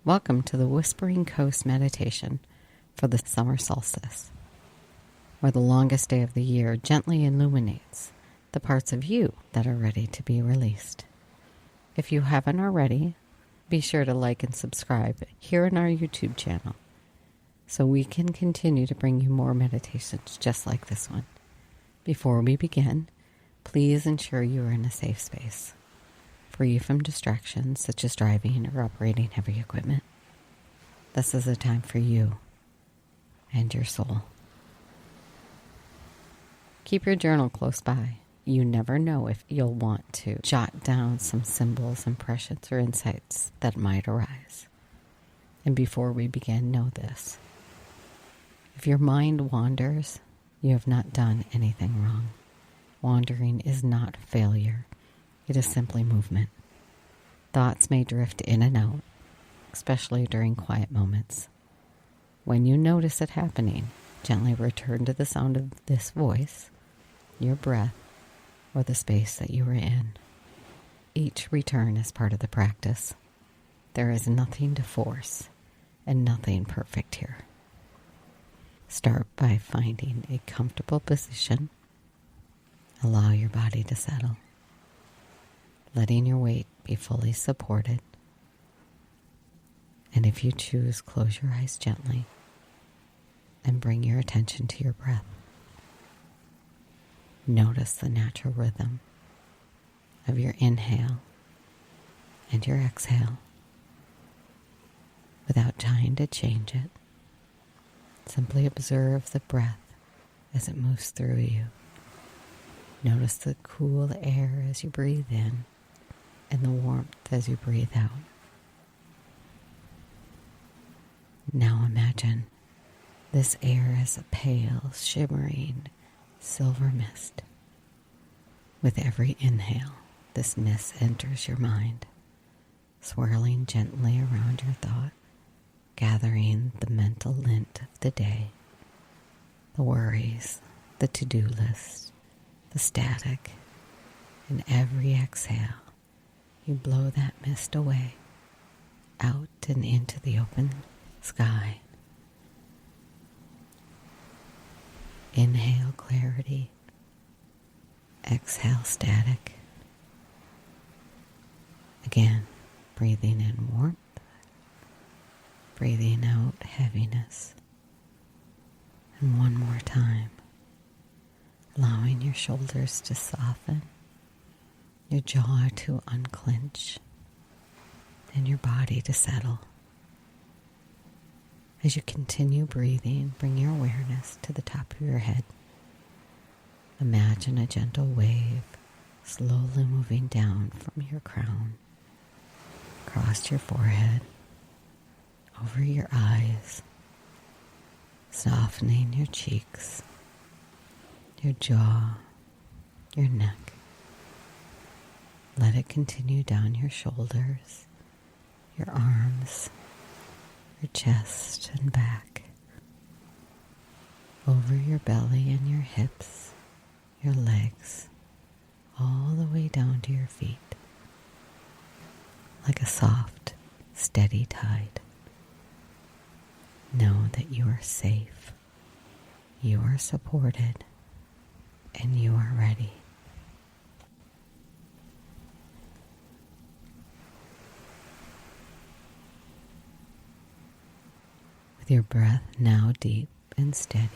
Welcome to the Whispering Coast meditation for the summer solstice, where the longest day of the year gently illuminates the parts of you that are ready to be released. If you haven't already, be sure to like and subscribe here on our YouTube channel so we can continue to bring you more meditations just like this one. Before we begin, please ensure you are in a safe space, free from distractions such as driving or operating heavy equipment. This is a time for you and your soul. Keep your journal close by. You never know if you'll want to jot down some symbols, impressions, or insights that might arise. And before we begin, know this. If your mind wanders, you have not done anything wrong. Wandering is not failure. It is simply movement. Thoughts may drift in and out, especially during quiet moments. When you notice it happening, gently return to the sound of this voice, your breath, or the space that you are in. Each return is part of the practice. There is nothing to force and nothing perfect here. Start by finding a comfortable position. Allow your body to settle, letting your weight be fully supported. And if you choose, close your eyes gently and bring your attention to your breath. Notice the natural rhythm of your inhale and your exhale without trying to change it. Simply observe the breath as it moves through you. Notice the cool air as you breathe in and the warmth as you breathe out. Now imagine this air as a pale, shimmering silver mist. With every inhale, this mist enters your mind, swirling gently around your thought, gathering the mental lint of the day, the worries, the to-do list, the static. In every exhale, you blow that mist away, out and into the open sky. Inhale clarity, exhale static. Again, breathing in warmth, breathing out heaviness. And one more time, allowing your shoulders to soften, your jaw to unclench, and your body to settle. As you continue breathing, bring your awareness to the top of your head. Imagine a gentle wave slowly moving down from your crown, across your forehead, over your eyes, softening your cheeks, your jaw, your neck. Let it continue down your shoulders, your arms, your chest and back, over your belly and your hips, your legs, all the way down to your feet, like a soft, steady tide. Know that you are safe, you are supported, and you are ready. With your breath now deep and steady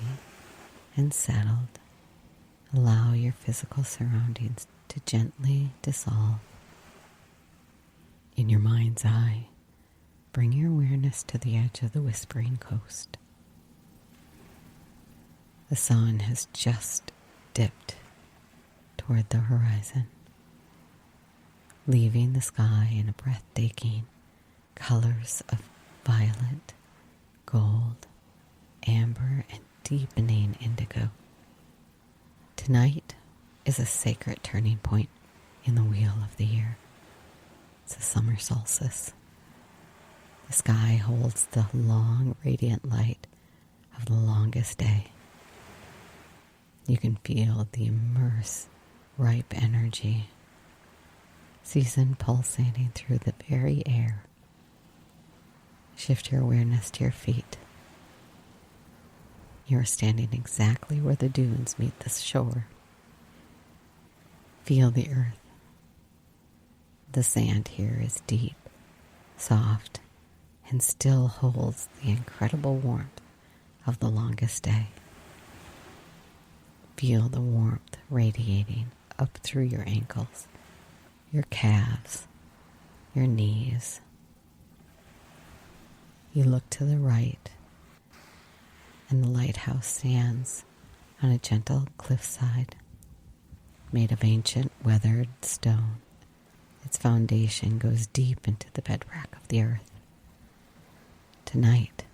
and settled, allow your physical surroundings to gently dissolve. In your mind's eye, bring your awareness to the edge of the Whispering Coast. The sun has just dipped toward the horizon, leaving the sky in a breathtaking colors of violet, gold, amber, and deepening indigo. Tonight is a sacred turning point in the wheel of the year. It's the summer solstice. The sky holds the long, radiant light of the longest day. You can feel the immense, ripe energy, season pulsating through the very air. Shift your awareness to your feet. You are standing exactly where the dunes meet the shore. Feel the earth. The sand here is deep, soft, and still holds the incredible warmth of the longest day. Feel the warmth radiating up through your ankles, your calves, your knees. You look to the right, and the lighthouse stands on a gentle cliffside made of ancient weathered stone. Its foundation goes deep into the bedrock of the earth. Tonight,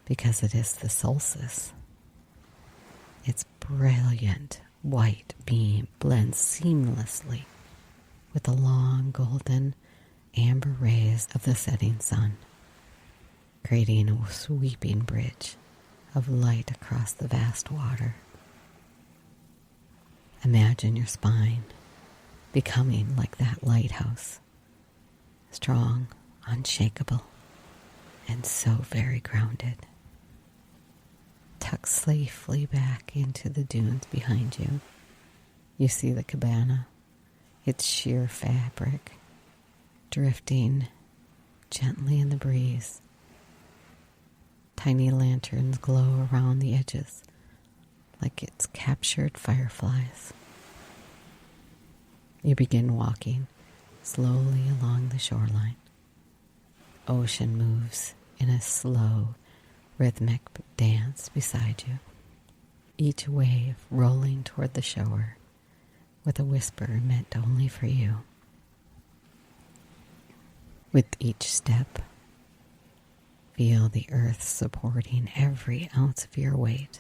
because it is the solstice, its brilliant white beam blends seamlessly with the long golden amber rays of the setting sun, creating a sweeping bridge of light across the vast water. Imagine your spine becoming like that lighthouse, strong, unshakable, and so very grounded. Tuck safely back into the dunes behind you. You see the cabana, its sheer fabric, drifting gently in the breeze. Tiny lanterns glow around the edges like it's captured fireflies. You begin walking slowly along the shoreline. Ocean moves in a slow, rhythmic dance beside you, each wave rolling toward the shore with a whisper meant only for you. With each step, feel the earth supporting every ounce of your weight.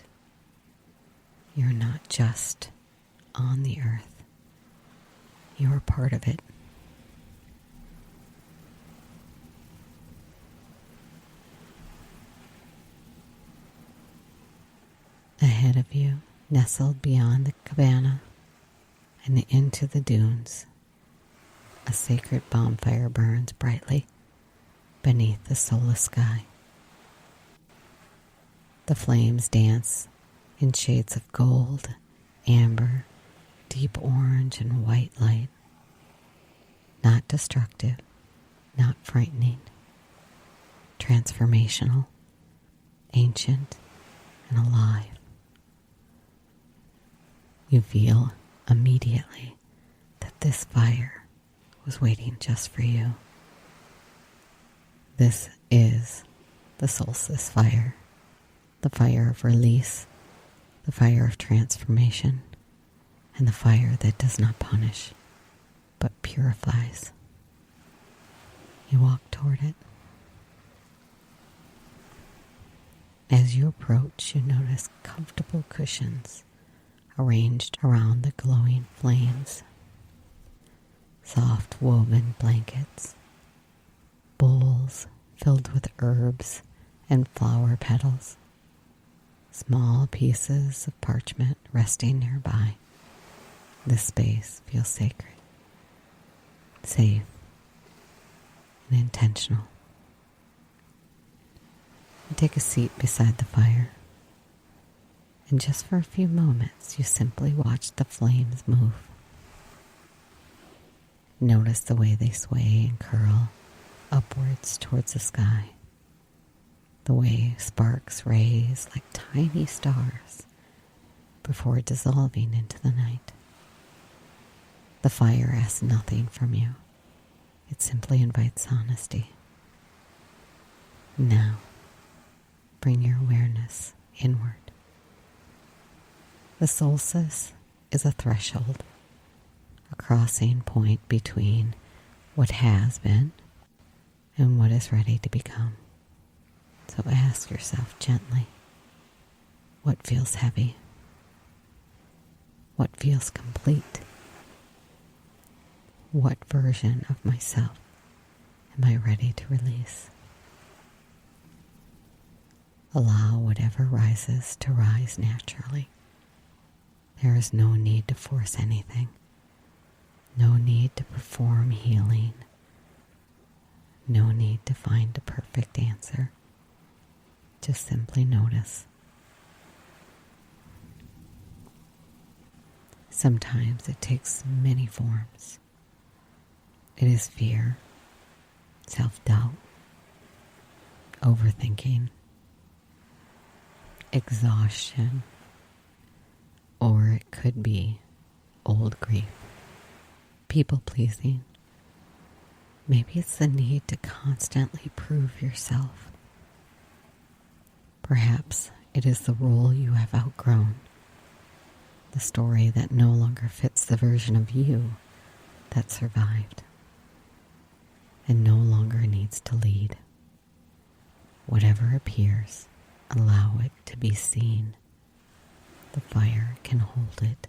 You're not just on the earth. You're part of it. Ahead of you, nestled beyond the cabana and into the dunes, a sacred bonfire burns brightly beneath the soulless sky. The flames dance in shades of gold, amber, deep orange, and white light. Not destructive, not frightening, transformational, ancient, and alive. You feel immediately that this fire was waiting just for you. This is the solstice fire, the fire of release, the fire of transformation, and the fire that does not punish, but purifies. You walk toward it. As you approach, you notice comfortable cushions arranged around the glowing flames, soft woven blankets, bowls filled with herbs and flower petals, small pieces of parchment resting nearby. This space feels sacred, safe, and intentional. You take a seat beside the fire, and just for a few moments, you simply watch the flames move. Notice the way they sway and curl upwards towards the sky, the way sparks raise like tiny stars before dissolving into the night. The fire asks nothing from you. It simply invites honesty. Now, bring your awareness inward. The solstice is a threshold, a crossing point between what has been and what is ready to become. So ask yourself gently, what feels heavy? What feels complete? What version of myself am I ready to release? Allow whatever rises to rise naturally. There is no need to force anything. No need to perform healing. No need to find a perfect answer. answer. Just simply notice. Sometimes it takes many forms. It is fear, self-doubt, overthinking, exhaustion, or it could be old grief, people-pleasing. Maybe it's the need to constantly prove yourself. Perhaps it is the role you have outgrown, the story that no longer fits the version of you that survived and no longer needs to lead. Whatever appears, allow it to be seen. The fire can hold it.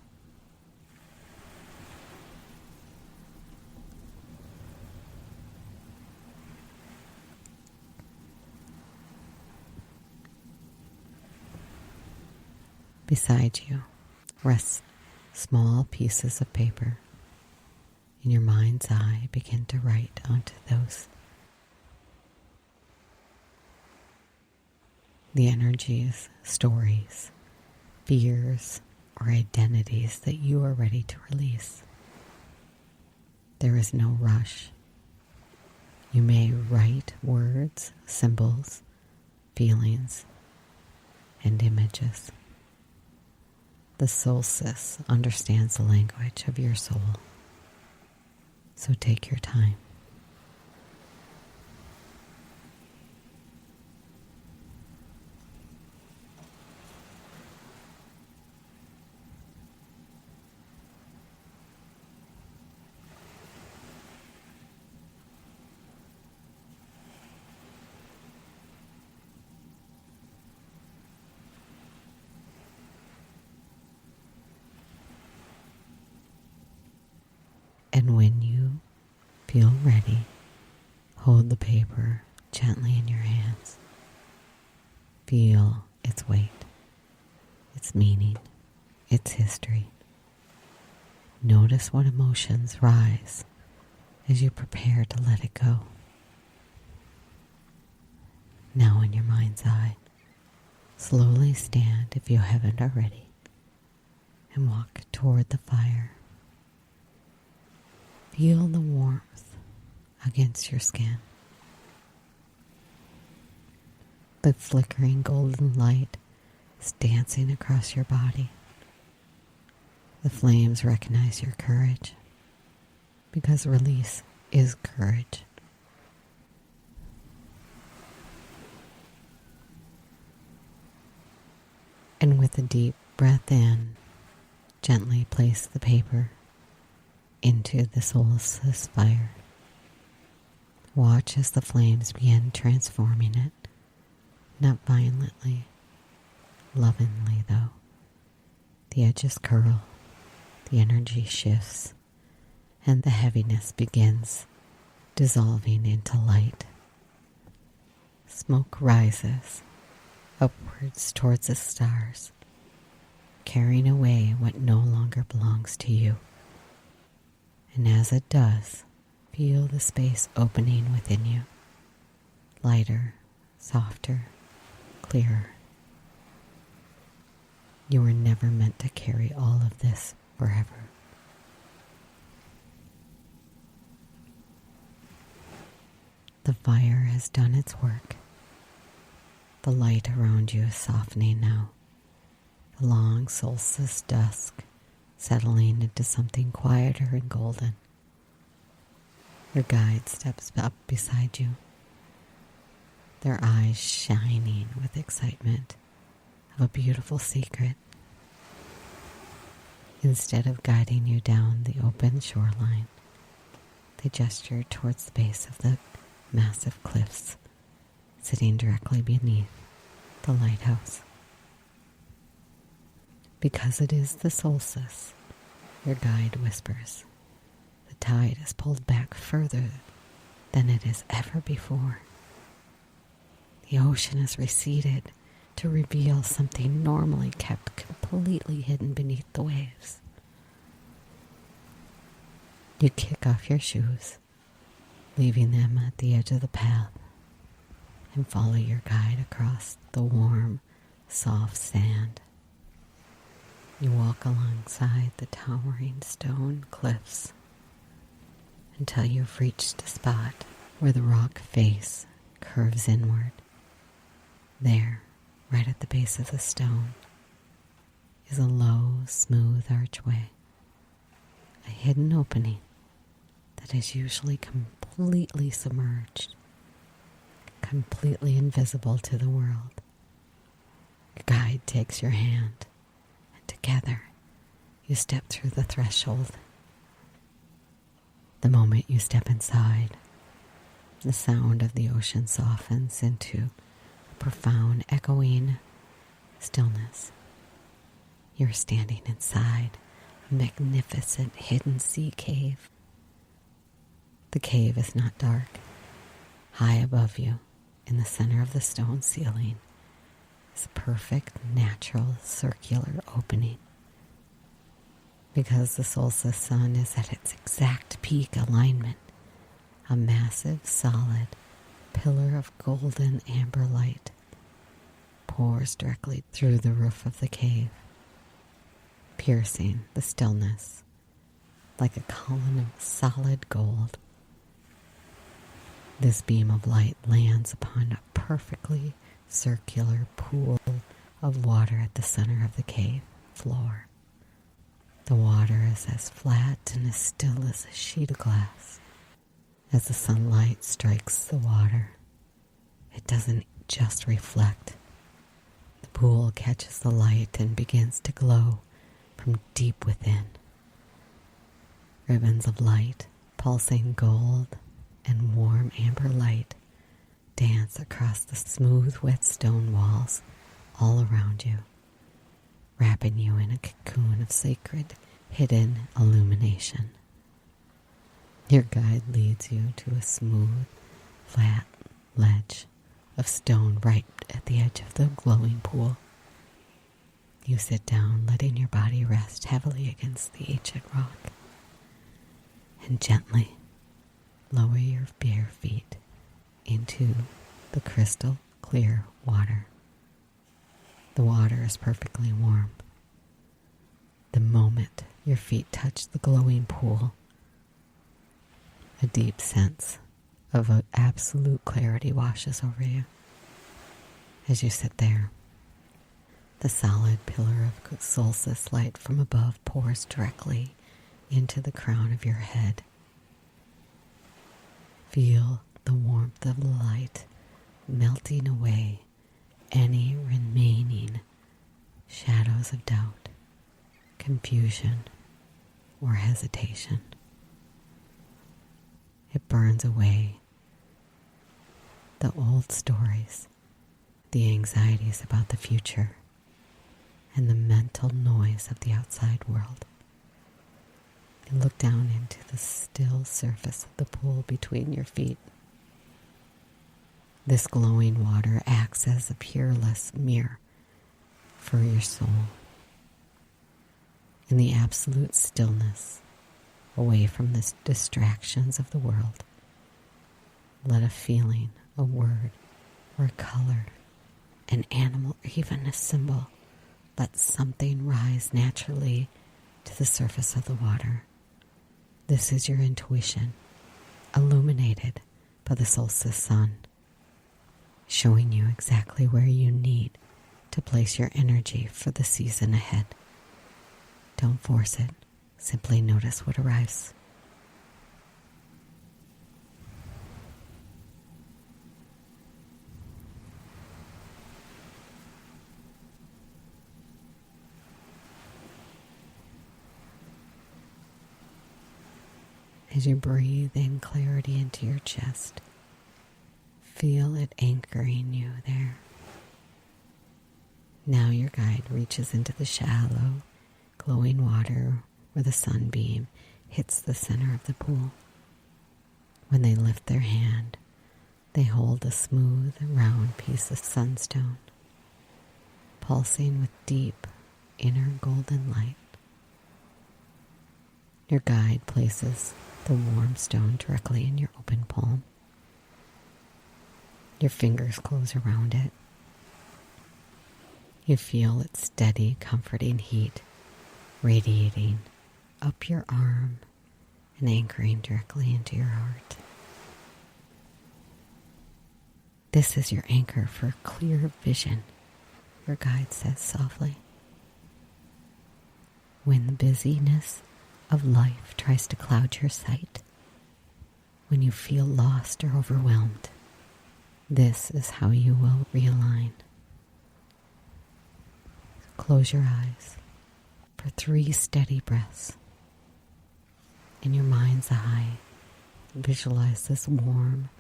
Beside you rest small pieces of paper. In your mind's eye, begin to write onto those. The energies, stories, fears, or identities that you are ready to release. There is no rush. You may write words, symbols, feelings, and images. The Solstice understands the language of your soul. So take your time. And when you feel ready, hold the paper gently in your hands. Feel its weight, its meaning, its history. Notice what emotions rise as you prepare to let it go. Now in your mind's eye, slowly stand if you haven't already, and walk toward the fire. Feel the warmth against your skin. The flickering golden light is dancing across your body. The flames recognize your courage, because release is courage. And with a deep breath in, gently place the paper into the solstice fire. Watch as the flames begin transforming it, not violently, lovingly though. The edges curl, the energy shifts, and the heaviness begins dissolving into light. Smoke rises upwards towards the stars, carrying away what no longer belongs to you. And as it does, feel the space opening within you, lighter, softer, clearer. You were never meant to carry all of this forever. The fire has done its work. The light around you is softening now. The long solstice dusk settling into something quieter and golden. Your guide steps up beside you, their eyes shining with excitement of a beautiful secret. Instead of guiding you down the open shoreline, they gesture towards the base of the massive cliffs sitting directly beneath the lighthouse. Because it is the solstice, your guide whispers, the tide is pulled back further than it has ever before. The ocean has receded to reveal something normally kept completely hidden beneath the waves. You kick off your shoes, leaving them at the edge of the path, and follow your guide across the warm, soft sand. You walk alongside the towering stone cliffs until you've reached a spot where the rock face curves inward. There, right at the base of the stone, is a low, smooth archway, a hidden opening that is usually completely submerged, completely invisible to the world. Your guide takes your hand, and together you step through the threshold. The moment you step inside, the sound of the ocean softens into a profound, echoing stillness. You're standing inside a magnificent hidden sea cave. The cave is not dark. High above you, in the center of the stone ceiling, is a perfect, natural, circular opening. Because the solstice sun is at its exact peak alignment, a massive, solid pillar of golden amber light pours directly through the roof of the cave, piercing the stillness like a column of solid gold. This beam of light lands upon a perfectly circular pool of water at the center of the cave floor. The water is as flat and as still as a sheet of glass. As the sunlight strikes the water, it doesn't just reflect. The pool catches the light and begins to glow from deep within. Ribbons of light, pulsing gold and warm amber light, dance across the smooth, wet stone walls all around you, wrapping you in a cocoon of sacred, hidden illumination. Your guide leads you to a smooth, flat ledge of stone right at the edge of the glowing pool. You sit down, letting your body rest heavily against the ancient rock, and gently lower your bare feet into the crystal clear water. The water is perfectly warm. The moment your feet touch the glowing pool, a deep sense of absolute clarity washes over you. As you sit there, the solid pillar of solstice light from above pours directly into the crown of your head. Feel the warmth of the light melting away any remaining shadows of doubt, confusion, or hesitation. It burns away the old stories, the anxieties about the future, and the mental noise of the outside world. You look down into the still surface of the pool between your feet. This glowing water acts as a peerless mirror for your soul. In the absolute stillness, away from the distractions of the world, let a feeling, a word, or a color, an animal, or even a symbol, let something rise naturally to the surface of the water. This is your intuition, illuminated by the solstice sun, showing you exactly where you need to place your energy for the season ahead. Don't force it. Simply notice what arrives. As you breathe in clarity into your chest, feel it anchoring you there. Now your guide reaches into the shallow, glowing water where the sunbeam hits the center of the pool. When they lift their hand, they hold a smooth, round piece of sunstone, pulsing with deep, inner golden light. Your guide places the warm stone directly in your open palm. Your fingers close around it. You feel its steady, comforting heat radiating up your arm and anchoring directly into your heart. This is your anchor for clear vision, your guide says softly. When the busyness of life tries to cloud your sight, when you feel lost or overwhelmed, this is how you will realign. Close your eyes for 3 steady breaths. In your mind's eye, visualize this warm,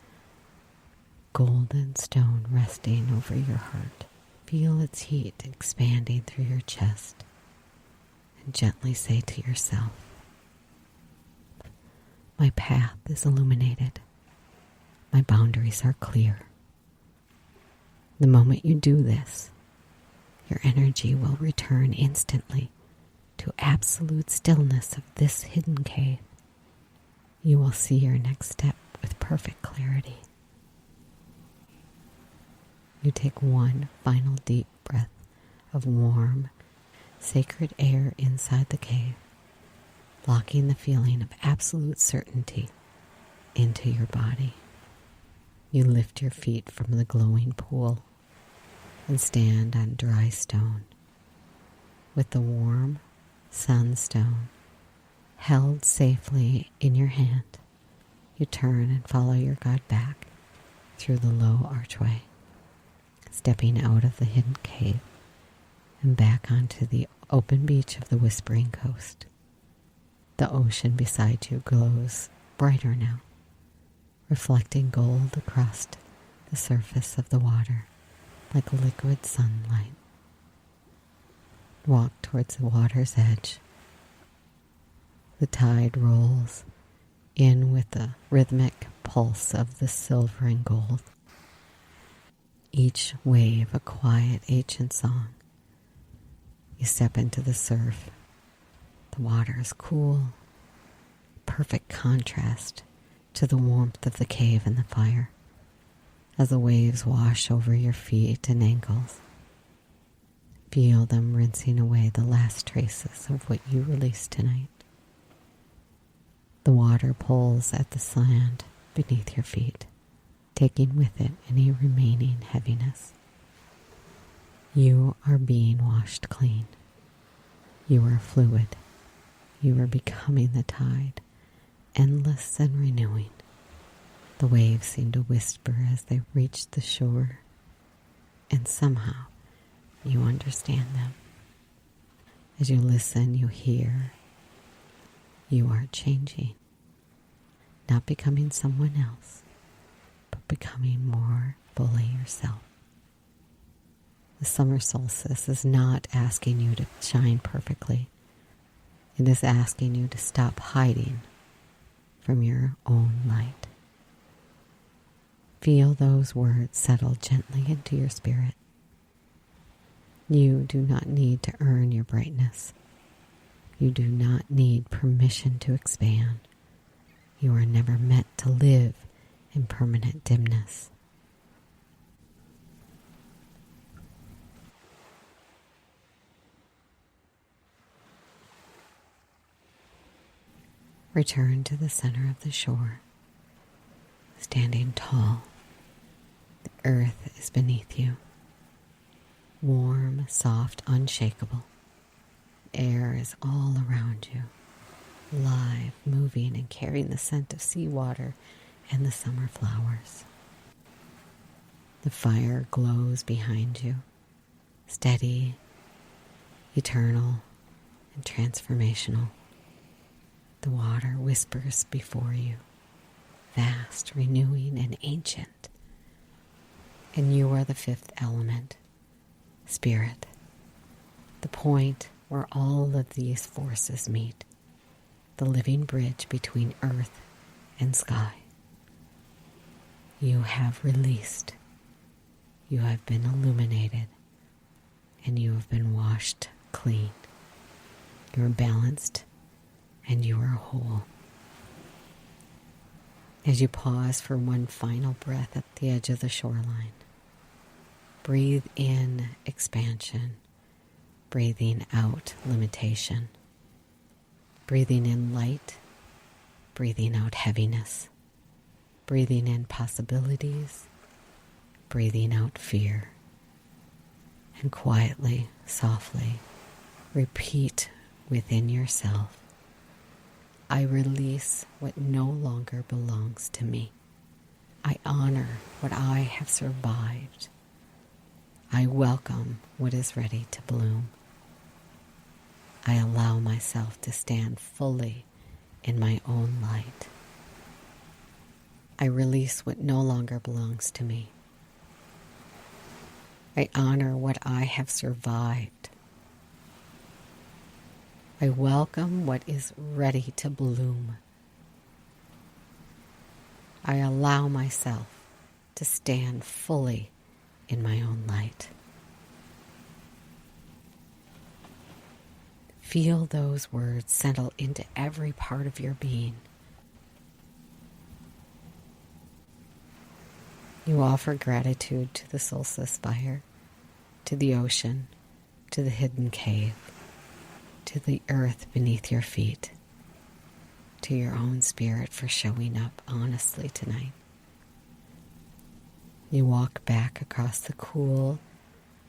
golden stone resting over your heart. Feel its heat expanding through your chest, and gently say to yourself, my path is illuminated. My boundaries are clear. The moment you do this, your energy will return instantly to absolute stillness of this hidden cave. You will see your next step with perfect clarity. You take one final deep breath of warm, sacred air inside the cave, locking the feeling of absolute certainty into your body. You lift your feet from the glowing pool and stand on dry stone with the warm sunstone held safely in your hand. You turn and follow your guide back through the low archway, stepping out of the hidden cave and back onto the open beach of the Whispering Coast. The ocean beside you glows brighter now, reflecting gold across the surface of the water like liquid sunlight. Walk towards the water's edge. The tide rolls in with the rhythmic pulse of the silver and gold. Each wave a quiet ancient song. You step into the surf. The water is cool, perfect contrast to the warmth of the cave and the fire as the waves wash over your feet and ankles. Feel them rinsing away the last traces of what you released tonight. The water pulls at the sand beneath your feet, taking with it any remaining heaviness. You are being washed clean. You are fluid. You are becoming the tide, endless and renewing. The waves seem to whisper as they reach the shore, and somehow you understand them. As you listen, you hear. You are changing, not becoming someone else, but becoming more fully yourself. The summer solstice is not asking you to shine perfectly. It is asking you to stop hiding from your own light. Feel those words settle gently into your spirit. You do not need to earn your brightness. You do not need permission to expand. You are never meant to live in permanent dimness. Return to the center of the shore, standing tall. The earth is beneath you, warm, soft, unshakable. Air is all around you, live, moving, and carrying the scent of seawater and the summer flowers. The fire glows behind you, steady, eternal, and transformational. The water whispers before you, vast, renewing, and ancient. And you are the fifth element, spirit, the point where all of these forces meet, the living bridge between earth and sky. You have released, you have been illuminated, and you have been washed clean. You are balanced, and you are whole. As you pause for one final breath at the edge of the shoreline, breathe in expansion, breathing out limitation, breathing in light, breathing out heaviness, breathing in possibilities, breathing out fear. And quietly, softly, repeat within yourself, I release what no longer belongs to me. I honor what I have survived. I welcome what is ready to bloom. I allow myself to stand fully in my own light. I release what no longer belongs to me. I honor what I have survived. I welcome what is ready to bloom. I allow myself to stand fully in my own light. Feel those words settle into every part of your being. You offer gratitude to the solstice fire, to the ocean, to the hidden cave, to the earth beneath your feet, to your own spirit for showing up honestly tonight. You walk back across the cool,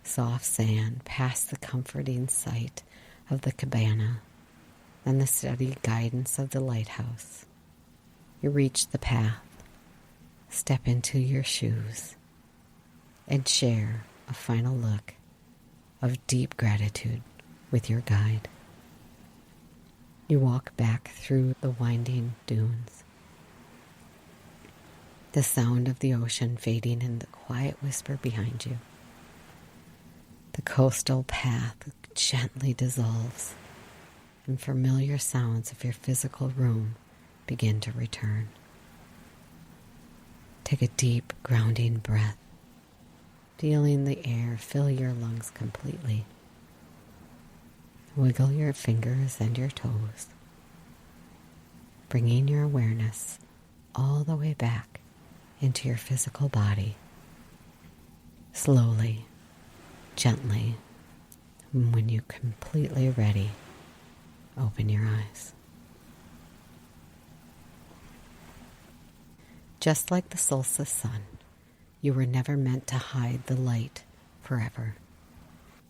soft sand, past the comforting sight of the cabana and the steady guidance of the lighthouse. You reach the path, step into your shoes, and share a final look of deep gratitude with your guide. You walk back through the winding dunes, the sound of the ocean fading in the quiet whisper behind you. The coastal path gently dissolves, and familiar sounds of your physical room begin to return. Take a deep, grounding breath, feeling the air fill your lungs completely. Wiggle your fingers and your toes, bringing your awareness all the way back into your physical body. Slowly, gently, when you're completely ready, open your eyes. Just like the solstice sun, you were never meant to hide the light forever.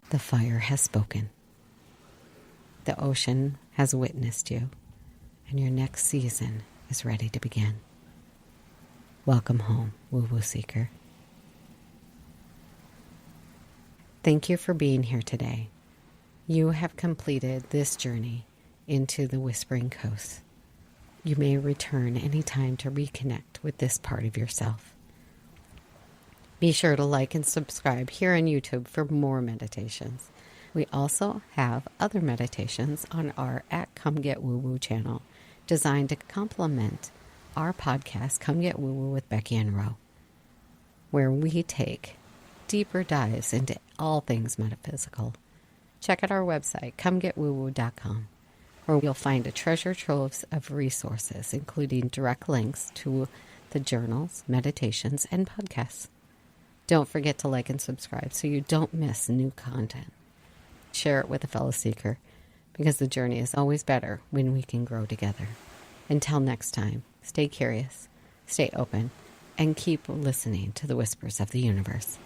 The fire has spoken. The ocean has witnessed you, and your next season is ready to begin. Welcome home, woo-woo seeker. Thank you for being here today. You have completed this journey into the Whispering Coast. You may return anytime to reconnect with this part of yourself. Be sure to like and subscribe here on YouTube for more meditations. We also have other meditations on our Come Get Woo Woo channel designed to complement our podcast, Come Get Woo Woo with Becky and Ro, where we take deeper dives into all things metaphysical. Check out our website, comegetwoowoo.com, where you'll find a treasure trove of resources, including direct links to the journals, meditations, and podcasts. Don't forget to like and subscribe so you don't miss new content. Share it with a fellow seeker, because the journey is always better when we can grow together. Until next time, stay curious, stay open, and keep listening to the whispers of the universe.